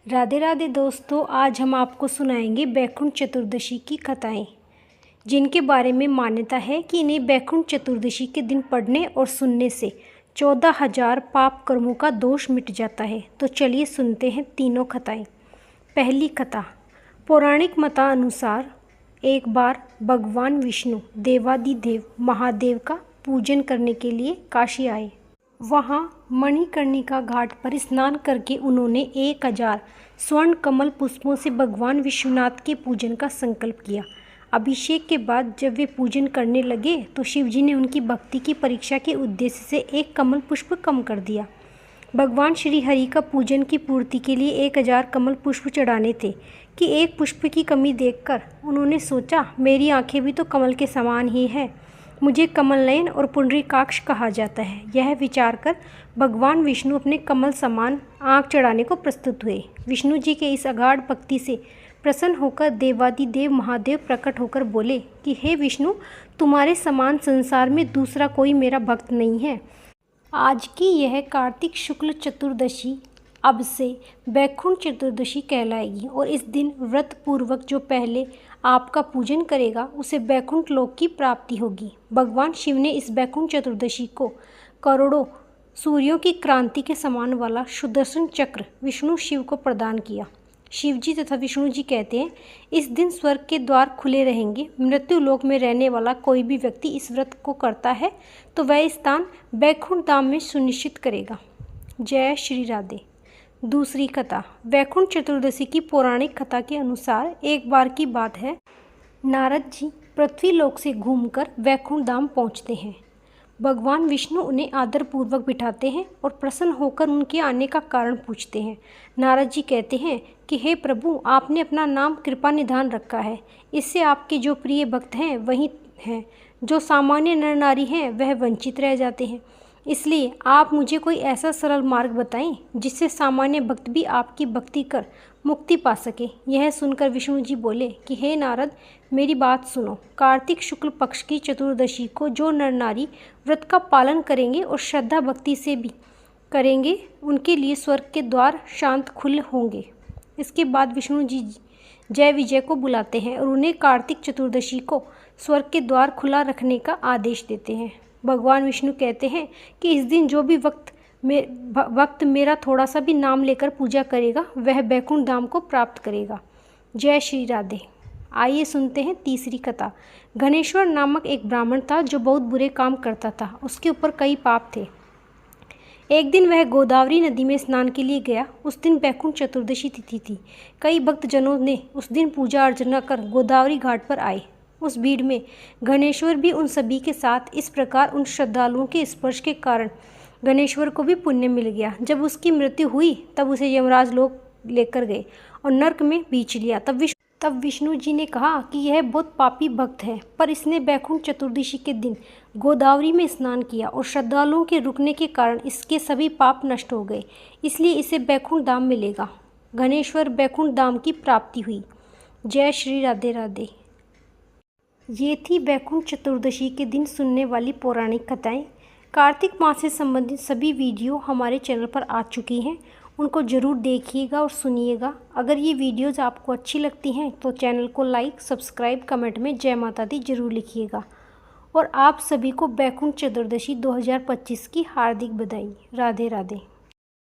राधे राधे दोस्तों, आज हम आपको सुनाएंगे बैकुंठ चतुर्दशी की कथाएं, जिनके बारे में मान्यता है कि इन्हें बैकुंठ चतुर्दशी के दिन पढ़ने और सुनने से 14,000 पाप कर्मों का दोष मिट जाता है। तो चलिए सुनते हैं तीनों कथाएं। पहली कथा। पौराणिक मतानुसार एक बार भगवान विष्णु देवादिदेव महादेव का पूजन करने के लिए काशी आए। वहाँ मणिकर्णिका घाट पर स्नान करके उन्होंने 1000 स्वर्ण कमल पुष्पों से भगवान विश्वनाथ के पूजन का संकल्प किया। अभिषेक के बाद जब वे पूजन करने लगे तो शिवजी ने उनकी भक्ति की परीक्षा के उद्देश्य से एक कमल पुष्प कम कर दिया। भगवान श्री हरि का पूजन की पूर्ति के लिए 1000 कमल पुष्प चढ़ाने थे कि एक पुष्प की कमी देखकर उन्होंने सोचा, मेरी आंखें भी तो कमल के समान ही हैं, मुझे कमल नयन और पुंडरीकाक्ष कहा जाता है। यह विचार कर भगवान विष्णु अपने कमल समान आँख चढ़ाने को प्रस्तुत हुए। विष्णु जी के इस अगाध भक्ति से प्रसन्न होकर देवादिदेव महादेव प्रकट होकर बोले कि हे विष्णु, तुम्हारे समान संसार में दूसरा कोई मेरा भक्त नहीं है। आज की यह कार्तिक शुक्ल चतुर्दशी अब से बैकुंठ चतुर्दशी कहलाएगी और इस दिन व्रत पूर्वक जो पहले आपका पूजन करेगा उसे बैकुंठ लोक की प्राप्ति होगी। भगवान शिव ने इस बैकुंठ चतुर्दशी को करोड़ों सूर्यों की क्रांति के समान वाला सुदर्शन चक्र विष्णु शिव को प्रदान किया। शिव जी तथा विष्णु जी कहते हैं, इस दिन स्वर्ग के द्वार खुले रहेंगे। मृत्यु लोक में रहने वाला कोई भी व्यक्ति इस व्रत को करता है तो वह स्थान बैकुंठ धाम में सुनिश्चित करेगा। जय श्री राधे। दूसरी कथा। बैकुंठ चतुर्दशी की पौराणिक कथा के अनुसार एक बार की बात है, नारद जी पृथ्वी लोक से घूमकर बैकुंठ धाम पहुँचते हैं। भगवान विष्णु उन्हें आदरपूर्वक बिठाते हैं और प्रसन्न होकर उनके आने का कारण पूछते हैं। नारद जी कहते हैं कि हे प्रभु, आपने अपना नाम कृपा निधान रखा है, इससे आपके जो प्रिय भक्त हैं वही हैं, जो सामान्य नर नारी हैं वह वंचित रह जाते हैं। इसलिए आप मुझे कोई ऐसा सरल मार्ग बताएं जिससे सामान्य भक्त भी आपकी भक्ति कर मुक्ति पा सके। यह सुनकर विष्णु जी बोले कि हे नारद, मेरी बात सुनो। कार्तिक शुक्ल पक्ष की चतुर्दशी को जो नर नारी व्रत का पालन करेंगे और श्रद्धा भक्ति से भी करेंगे, उनके लिए स्वर्ग के द्वार शांत खुले होंगे। इसके बाद विष्णु जी जय विजय को बुलाते हैं और उन्हें कार्तिक चतुर्दशी को स्वर्ग के द्वार खुला रखने का आदेश देते हैं। भगवान विष्णु कहते हैं कि इस दिन जो भी वक्त मेरा थोड़ा सा भी नाम लेकर पूजा करेगा वह बैकुंठ धाम को प्राप्त करेगा। जय श्री राधे। आइए सुनते हैं तीसरी कथा। गणेश्वर नामक एक ब्राह्मण था जो बहुत बुरे काम करता था। उसके ऊपर कई पाप थे। एक दिन वह गोदावरी नदी में स्नान के लिए गया। उस दिन बैकुंठ चतुर्दशी तिथि थी। कई भक्तजनों ने उस दिन पूजा अर्चना कर गोदावरी घाट पर आए। उस भीड़ में गणेश्वर भी उन सभी के साथ। इस प्रकार उन श्रद्धालुओं के स्पर्श के कारण गणेश्वर को भी पुण्य मिल गया। जब उसकी मृत्यु हुई तब उसे यमराज लोग लेकर गए और नर्क में बींच लिया। तब विष्णु जी ने कहा कि यह बहुत पापी भक्त है, पर इसने बैकुंठ चतुर्दशी के दिन गोदावरी में स्नान किया और श्रद्धालुओं के रुकने के कारण इसके सभी पाप नष्ट हो गए, इसलिए इसे बैकुंठ धाम मिलेगा। गणेश्वर बैकुंठ धाम की प्राप्ति हुई। जय श्री राधे राधे। ये थी बैकुंठ चतुर्दशी के दिन सुनने वाली पौराणिक कथाएं। कार्तिक मास से संबंधित सभी वीडियो हमारे चैनल पर आ चुकी हैं, उनको ज़रूर देखिएगा और सुनिएगा। अगर ये वीडियोज़ आपको अच्छी लगती हैं तो चैनल को लाइक, सब्सक्राइब, कमेंट में जय माता दी ज़रूर लिखिएगा। और आप सभी को बैकुंठ चतुर्दशी 2025 की हार्दिक बधाई। राधे राधे।